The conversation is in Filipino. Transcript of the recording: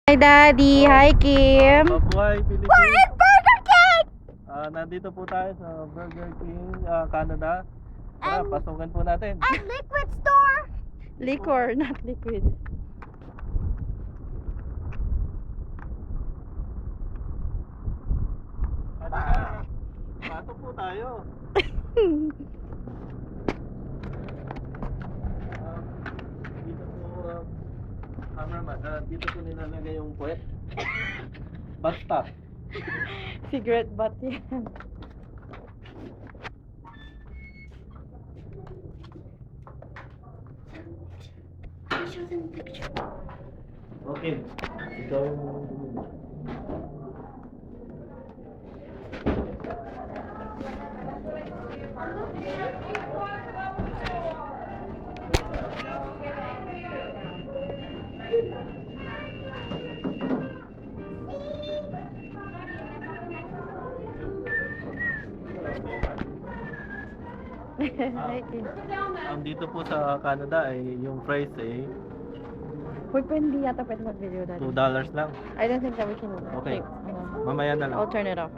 Hi, Daddy. Hi, Kim. Mabuhay, We're Philippines. in Burger King! Nandito po tayo sa Burger King, Canada. Tara, And- pasukan po natin. At liquid store. Liquor, not liquid. Pasok po tayo. Dito po, cameraman, dito po nilalagay yung puwet. Bus stop. Cigarette butt yan. Okay. Ikaw yung Hi, Kim. dito po sa Canada ay yung price ay Uy, pero hindi yata pwede mag-video, Daddy. $2 lang. I don't think that we can Okay. take, Mamaya na lang. I'll turn it off.